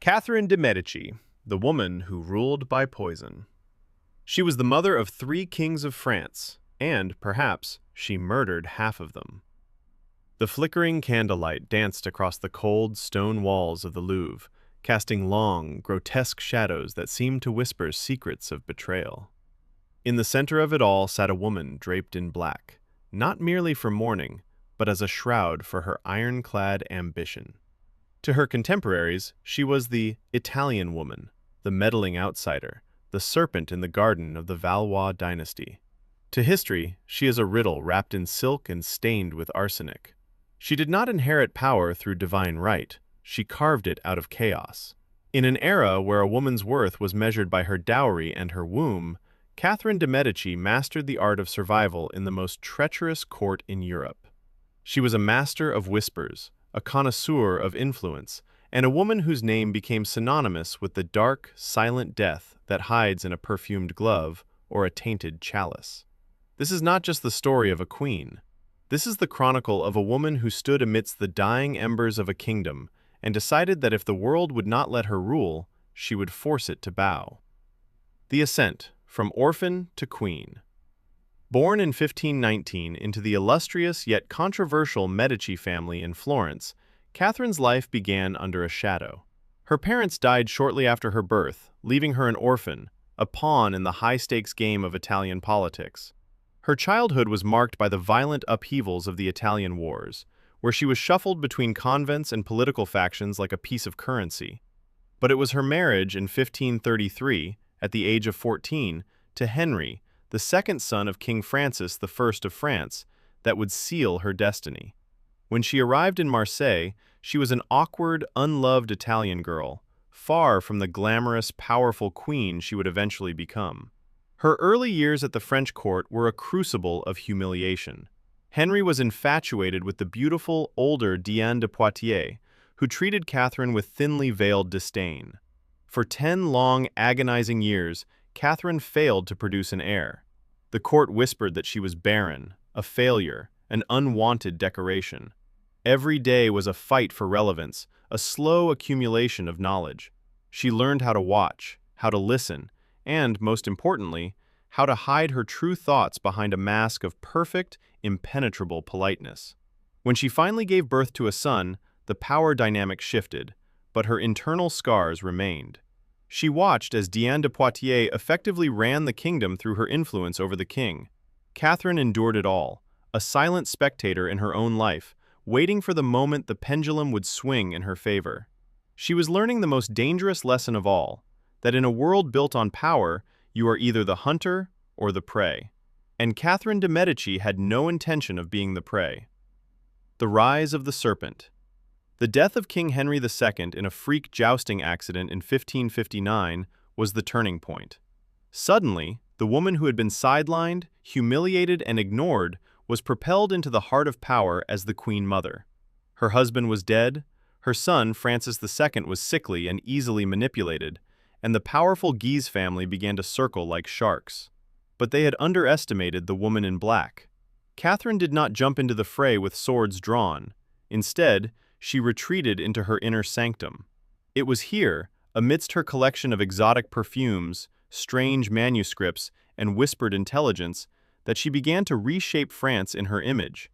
Catherine de' Medici, the woman who ruled by poison. She was the mother of 3 kings of France, and, perhaps, she murdered half of them. The flickering candlelight danced across the cold stone walls of the Louvre, casting long, grotesque shadows that seemed to whisper secrets of betrayal. In the center of it all sat a woman draped in black, not merely for mourning, but as a shroud for her ironclad ambition. To her contemporaries, she was the Italian woman, the meddling outsider, the serpent in the garden of the Valois dynasty. To history, she is a riddle wrapped in silk and stained with arsenic. She did not inherit power through divine right, she carved it out of chaos. In an era where a woman's worth was measured by her dowry and her womb, Catherine de' Medici mastered the art of survival in the most treacherous court in Europe. She was a master of whispers, a connoisseur of influence, and a woman whose name became synonymous with the dark, silent death that hides in a perfumed glove or a tainted chalice. This is not just the story of a queen. This is the chronicle of a woman who stood amidst the dying embers of a kingdom and decided that if the world would not let her rule, she would force it to bow. The Ascent, from orphan to queen. Born in 1519 into the illustrious yet controversial Medici family in Florence, Catherine's life began under a shadow. Her parents died shortly after her birth, leaving her an orphan, a pawn in the high-stakes game of Italian politics. Her childhood was marked by the violent upheavals of the Italian wars, where she was shuffled between convents and political factions like a piece of currency. But it was her marriage in 1533, at the age of 14, to Henry, the second son of King Francis I of France, that would seal her destiny. When she arrived in Marseille, she was an awkward, unloved Italian girl, far from the glamorous, powerful queen she would eventually become. Her early years at the French court were a crucible of humiliation. Henry was infatuated with the beautiful, older Diane de Poitiers, who treated Catherine with thinly veiled disdain. For 10 long, agonizing years, Catherine failed to produce an heir. The court whispered that she was barren, a failure, an unwanted decoration. Every day was a fight for relevance, a slow accumulation of knowledge. She learned how to watch, how to listen, and, most importantly, how to hide her true thoughts behind a mask of perfect, impenetrable politeness. When she finally gave birth to a son, the power dynamic shifted, but her internal scars remained. She watched as Diane de Poitiers effectively ran the kingdom through her influence over the king. Catherine endured it all, a silent spectator in her own life, waiting for the moment the pendulum would swing in her favor. She was learning the most dangerous lesson of all, that in a world built on power, you are either the hunter or the prey. And Catherine de' Medici had no intention of being the prey. The rise of the serpent. The death of King Henry II in a freak jousting accident in 1559 was the turning point. Suddenly, the woman who had been sidelined, humiliated, and ignored was propelled into the heart of power as the Queen Mother. Her husband was dead, her son, Francis II, was sickly and easily manipulated, and the powerful Guise family began to circle like sharks. But they had underestimated the woman in black. Catherine did not jump into the fray with swords drawn. Instead, she retreated into her inner sanctum. It was here, amidst her collection of exotic perfumes, strange manuscripts, and whispered intelligence, that she began to reshape France in her image.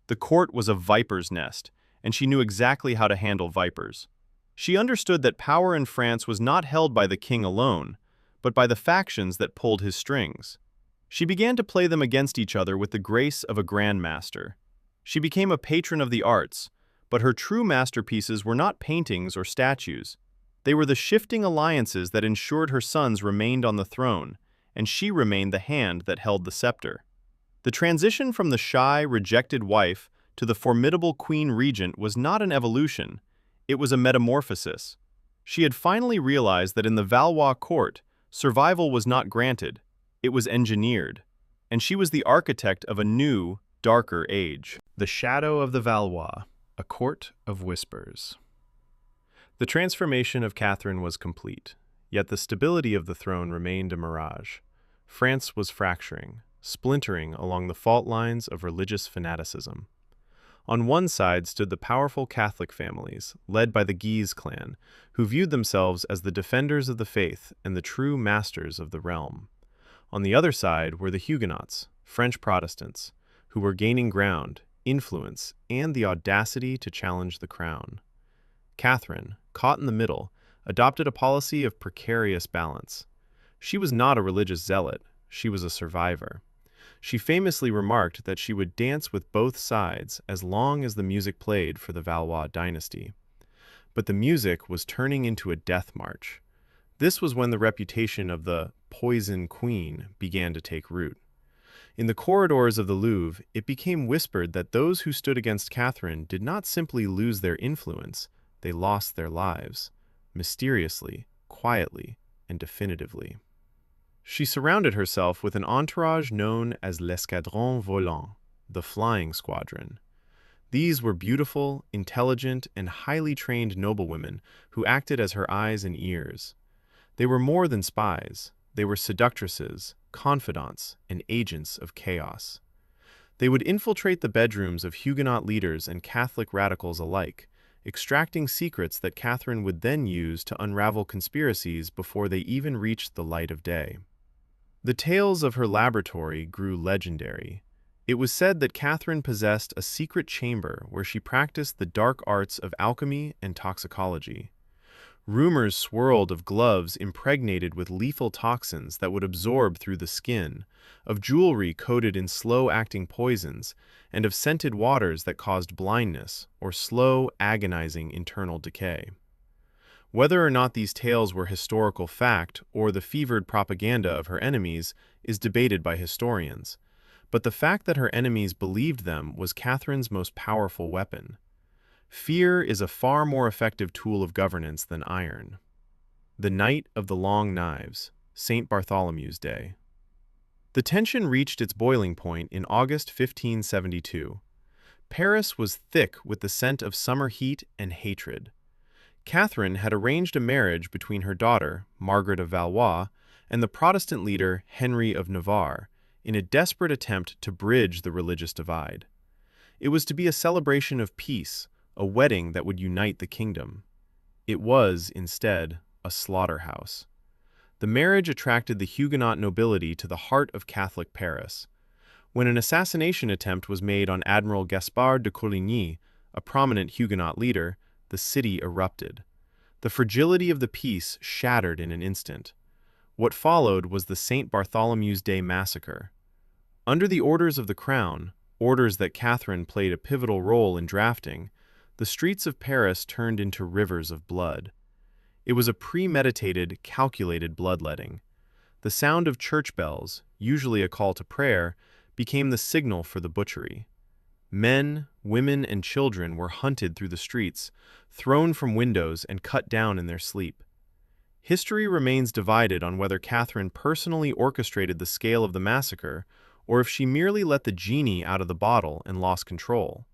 The court was a viper's nest, and she knew exactly how to handle vipers. She understood that power in France was not held by the king alone, but by the factions that pulled his strings. She began to play them against each other with the grace of a grandmaster. She became a patron of the arts, but her true masterpieces were not paintings or statues. They were the shifting alliances that ensured her sons remained on the throne, and she remained the hand that held the scepter. The transition from the shy, rejected wife to the formidable queen regent was not an evolution, it was a metamorphosis. She had finally realized that in the Valois court, survival was not granted, it was engineered, and she was the architect of a new, darker age. The shadow of the Valois. A court of whispers. The transformation of Catherine was complete, yet the stability of the throne remained a mirage. France was fracturing, splintering along the fault lines of religious fanaticism. On one side stood the powerful Catholic families, led by the Guise clan, who viewed themselves as the defenders of the faith and the true masters of the realm. On the other side were the Huguenots, French Protestants, who were gaining ground, influence, and the audacity to challenge the crown. Catherine, caught in the middle, adopted a policy of precarious balance. She was not a religious zealot, she was a survivor. She famously remarked that she would dance with both sides as long as the music played for the Valois dynasty. But the music was turning into a death march. This was when the reputation of the Poison Queen began to take root. In the corridors of the Louvre, it became whispered that those who stood against Catherine did not simply lose their influence, they lost their lives, mysteriously, quietly, and definitively. She surrounded herself with an entourage known as l'Escadron Volant, the Flying Squadron. These were beautiful, intelligent, and highly trained noblewomen who acted as her eyes and ears. They were more than spies. They were seductresses, confidants, and agents of chaos. They would infiltrate the bedrooms of Huguenot leaders and Catholic radicals alike, extracting secrets that Catherine would then use to unravel conspiracies before they even reached the light of day. The tales of her laboratory grew legendary. It was said that Catherine possessed a secret chamber where she practiced the dark arts of alchemy and toxicology. Rumors swirled of gloves impregnated with lethal toxins that would absorb through the skin, of jewelry coated in slow-acting poisons, and of scented waters that caused blindness or slow, agonizing internal decay. Whether or not these tales were historical fact or the fevered propaganda of her enemies is debated by historians, but the fact that her enemies believed them was Catherine's most powerful weapon. Fear is a far more effective tool of governance than iron. The Night of the Long Knives, St. Bartholomew's Day. The tension reached its boiling point in August 1572. Paris was thick with the scent of summer heat and hatred. Catherine had arranged a marriage between her daughter, Margaret of Valois, and the Protestant leader, Henry of Navarre, in a desperate attempt to bridge the religious divide. It was to be a celebration of peace, a wedding that would unite the kingdom. It was, instead, a slaughterhouse. The marriage attracted the Huguenot nobility to the heart of Catholic Paris. When an assassination attempt was made on Admiral Gaspard de Coligny, a prominent Huguenot leader, the city erupted. The fragility of the peace shattered in an instant. What followed was the St. Bartholomew's Day Massacre. Under the orders of the Crown, orders that Catherine played a pivotal role in drafting, the streets of Paris turned into rivers of blood. It was a premeditated, calculated bloodletting. The sound of church bells, usually a call to prayer, became the signal for the butchery. Men, women, and children were hunted through the streets, thrown from windows, and cut down in their sleep. History remains divided on whether Catherine personally orchestrated the scale of the massacre or if she merely let the genie out of the bottle and lost control.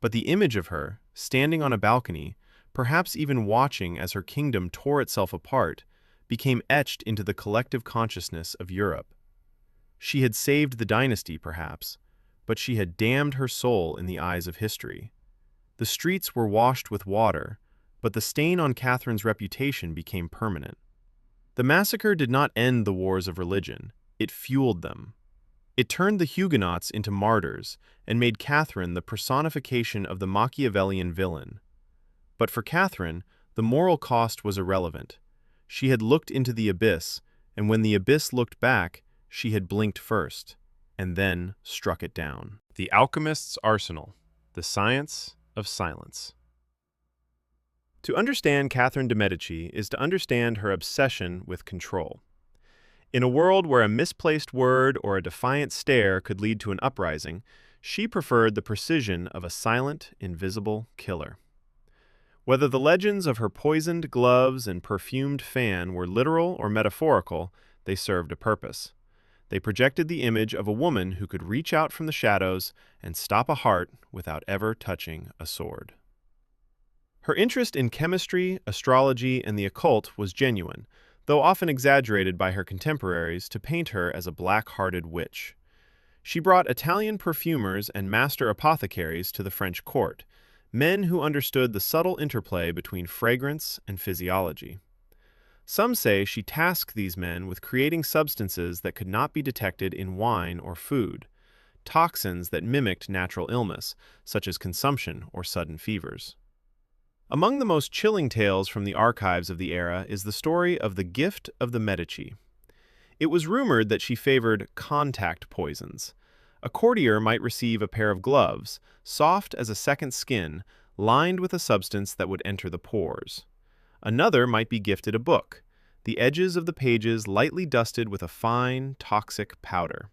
But the image of her, standing on a balcony, perhaps even watching as her kingdom tore itself apart, became etched into the collective consciousness of Europe. She had saved the dynasty, perhaps, but she had damned her soul in the eyes of history. The streets were washed with water, but the stain on Catherine's reputation became permanent. The massacre did not end the wars of religion, it fueled them. It turned the Huguenots into martyrs and made Catherine the personification of the Machiavellian villain. But for Catherine, the moral cost was irrelevant. She had looked into the abyss, and when the abyss looked back, she had blinked first, and then struck it down. The Alchemist's Arsenal, the Science of Silence. To understand Catherine de' Medici is to understand her obsession with control. In a world where a misplaced word or a defiant stare could lead to an uprising, she preferred the precision of a silent, invisible killer. Whether the legends of her poisoned gloves and perfumed fan were literal or metaphorical, they served a purpose. They projected the image of a woman who could reach out from the shadows and stop a heart without ever touching a sword. Her interest in chemistry, astrology, and the occult was genuine, though often exaggerated by her contemporaries to paint her as a black-hearted witch. She brought Italian perfumers and master apothecaries to the French court, men who understood the subtle interplay between fragrance and physiology. Some say she tasked these men with creating substances that could not be detected in wine or food, toxins that mimicked natural illness, such as consumption or sudden fevers. Among the most chilling tales from the archives of the era is the story of the gift of the Medici. It was rumored that she favored contact poisons. A courtier might receive a pair of gloves, soft as a second skin, lined with a substance that would enter the pores. Another might be gifted a book, the edges of the pages lightly dusted with a fine, toxic powder.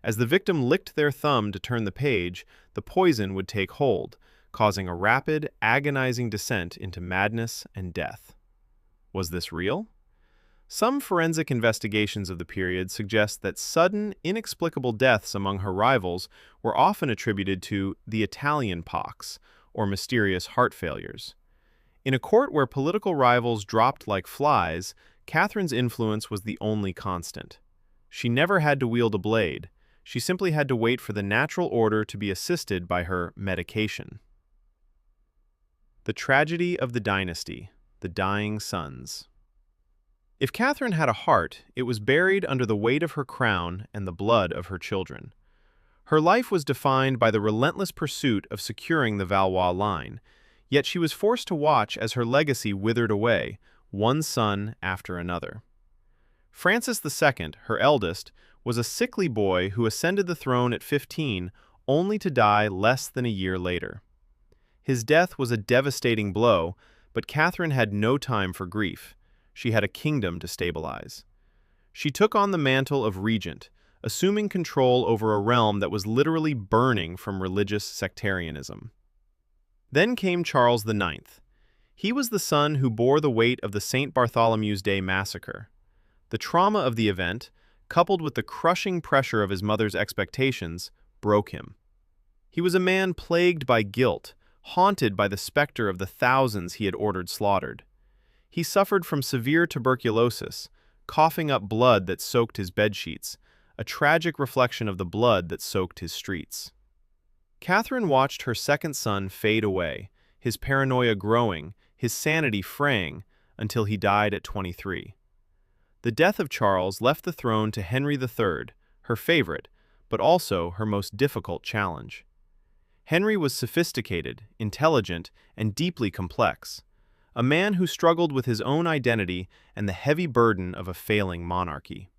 As the victim licked their thumb to turn the page, the poison would take hold, causing a rapid, agonizing descent into madness and death. Was this real? Some forensic investigations of the period suggest that sudden, inexplicable deaths among her rivals were often attributed to the Italian pox, or mysterious heart failures. In a court where political rivals dropped like flies, Catherine's influence was the only constant. She never had to wield a blade. She simply had to wait for the natural order to be assisted by her medication. The tragedy of the dynasty, the dying sons. If Catherine had a heart, it was buried under the weight of her crown and the blood of her children. Her life was defined by the relentless pursuit of securing the Valois line, yet she was forced to watch as her legacy withered away, one son after another. Francis II, her eldest, was a sickly boy who ascended the throne at 15, only to die less than a year later. His death was a devastating blow, but Catherine had no time for grief. She had a kingdom to stabilize. She took on the mantle of regent, assuming control over a realm that was literally burning from religious sectarianism. Then came Charles IX. He was the son who bore the weight of the St. Bartholomew's Day massacre. The trauma of the event, coupled with the crushing pressure of his mother's expectations, broke him. He was a man plagued by guilt, haunted by the specter of the thousands he had ordered slaughtered. He suffered from severe tuberculosis, coughing up blood that soaked his bedsheets, a tragic reflection of the blood that soaked his streets. Catherine watched her second son fade away, his paranoia growing, his sanity fraying, until he died at 23. The death of Charles left the throne to Henry III, her favorite, but also her most difficult challenge. Henry was sophisticated, intelligent, and deeply complex, a man who struggled with his own identity and the heavy burden of a failing monarchy.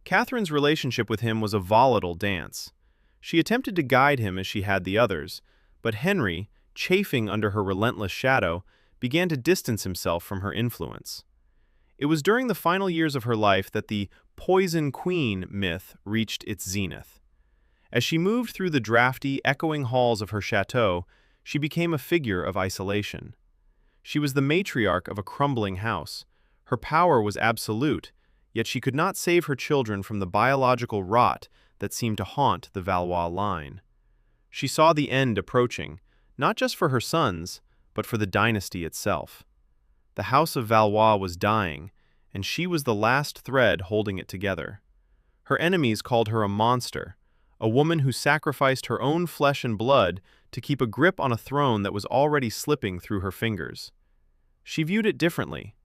Catherine's relationship with him was a volatile dance. She attempted to guide him as she had the others, but Henry, chafing under her relentless shadow, began to distance himself from her influence. It was during the final years of her life that the Poison Queen myth reached its zenith. As she moved through the drafty, echoing halls of her chateau, she became a figure of isolation. She was the matriarch of a crumbling house. Her power was absolute, yet she could not save her children from the biological rot that seemed to haunt the Valois line. She saw the end approaching, not just for her sons, but for the dynasty itself. The house of Valois was dying, and she was the last thread holding it together. Her enemies called her a monster, a woman who sacrificed her own flesh and blood to keep a grip on a throne that was already slipping through her fingers. She viewed it differently.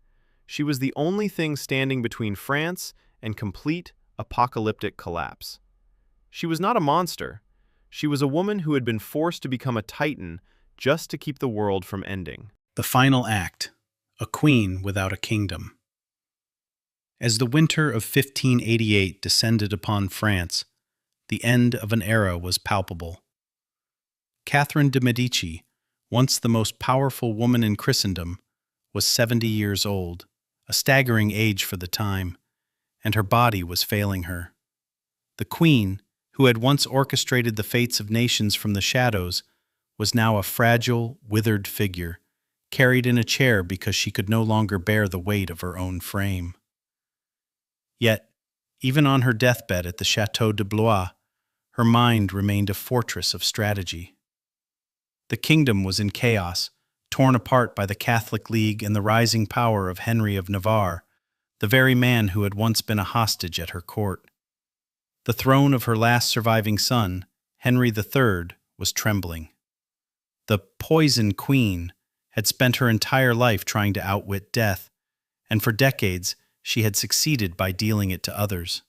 She was the only thing standing between France and complete apocalyptic collapse. She was not a monster. She was a woman who had been forced to become a titan just to keep the world from ending. The final act, a queen without a kingdom. As the winter of 1588 descended upon France, the end of an era was palpable. Catherine de' Medici, once the most powerful woman in Christendom, was 70 years old, a staggering age for the time, and her body was failing her. The queen, who had once orchestrated the fates of nations from the shadows, was now a fragile, withered figure, carried in a chair because she could no longer bear the weight of her own frame. Yet, even on her deathbed at the Château de Blois, her mind remained a fortress of strategy. The kingdom was in chaos, torn apart by the Catholic League and the rising power of Henry of Navarre, the very man who had once been a hostage at her court. The throne of her last surviving son, Henry III, was trembling. The poison queen had spent her entire life trying to outwit death, and for decades she had succeeded by dealing it to others.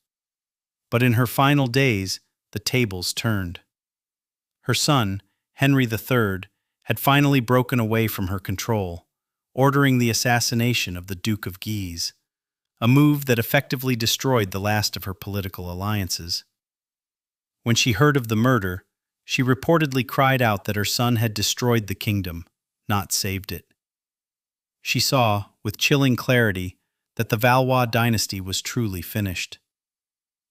But in her final days, the tables turned. Her son, Henry III, had finally broken away from her control, ordering the assassination of the Duke of Guise, a move that effectively destroyed the last of her political alliances. When she heard of the murder, she reportedly cried out that her son had destroyed the kingdom, not saved it. She saw, with chilling clarity, that the Valois dynasty was truly finished.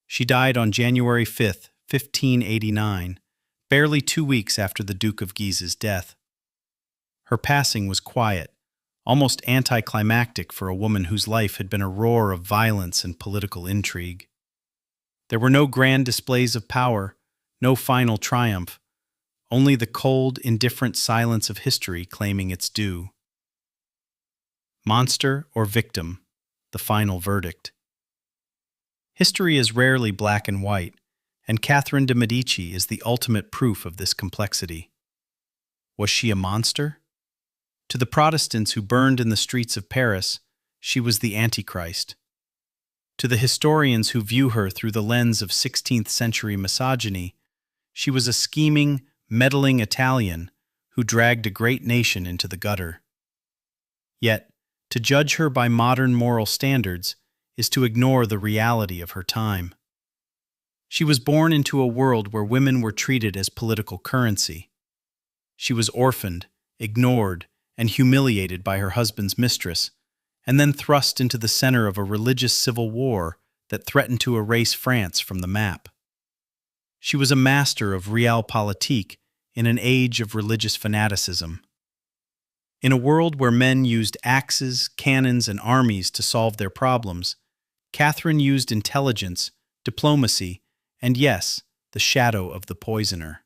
She died on January 5, 1589, barely 2 weeks after the Duke of Guise's death. Her passing was quiet, almost anticlimactic for a woman whose life had been a roar of violence and political intrigue. There were no grand displays of power, no final triumph, only the cold, indifferent silence of history claiming its due. Monster or victim, the final verdict. History is rarely black and white, and Catherine de' Medici is the ultimate proof of this complexity. Was she a monster? To the Protestants who burned in the streets of Paris, she was the Antichrist. To the historians who view her through the lens of 16th-century misogyny, she was a scheming, meddling Italian who dragged a great nation into the gutter. Yet, to judge her by modern moral standards is to ignore the reality of her time. She was born into a world where women were treated as political currency. She was orphaned, ignored, and humiliated by her husband's mistress, and then thrust into the center of a religious civil war that threatened to erase France from the map. She was a master of realpolitik in an age of religious fanaticism. In a world where men used axes, cannons, and armies to solve their problems, Catherine used intelligence, diplomacy, and yes, the shadow of the poisoner.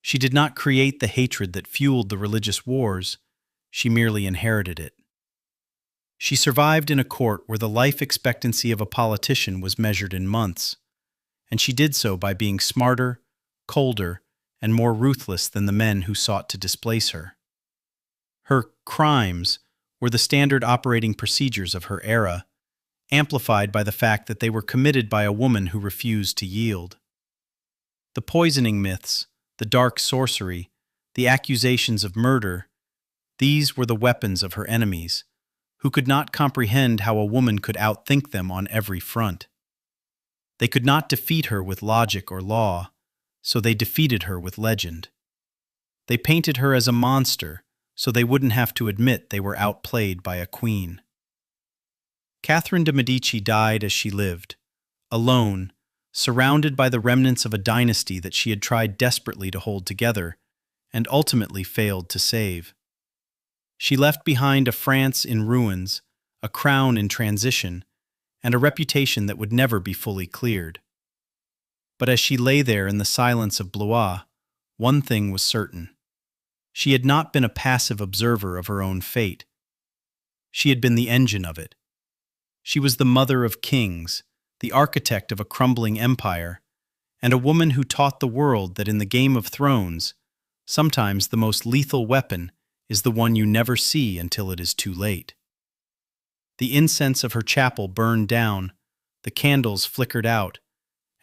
She did not create the hatred that fueled the religious wars, she merely inherited it. She survived in a court where the life expectancy of a politician was measured in months, and she did so by being smarter, colder, and more ruthless than the men who sought to displace her. Her crimes were the standard operating procedures of her era, amplified by the fact that they were committed by a woman who refused to yield. The poisoning myths, the dark sorcery, the accusations of murder, these were the weapons of her enemies, who could not comprehend how a woman could outthink them on every front. They could not defeat her with logic or law, so they defeated her with legend. They painted her as a monster, so they wouldn't have to admit they were outplayed by a queen. Catherine de' Medici died as she lived, alone, surrounded by the remnants of a dynasty that she had tried desperately to hold together, and ultimately failed to save. She left behind a France in ruins, a crown in transition, and a reputation that would never be fully cleared. But as she lay there in the silence of Blois, one thing was certain. She had not been a passive observer of her own fate. She had been the engine of it. She was the mother of kings, the architect of a crumbling empire, and a woman who taught the world that in the Game of Thrones, sometimes the most lethal weapon is the one you never see until it is too late. The incense of her chapel burned down, the candles flickered out,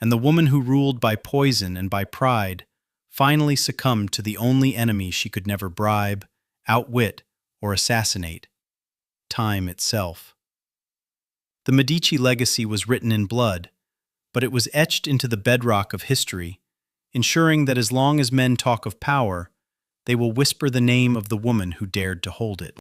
and the woman who ruled by poison and by pride finally succumbed to the only enemy she could never bribe, outwit, or assassinate: time itself. The Medici legacy was written in blood, but it was etched into the bedrock of history, ensuring that as long as men talk of power, they will whisper the name of the woman who dared to hold it.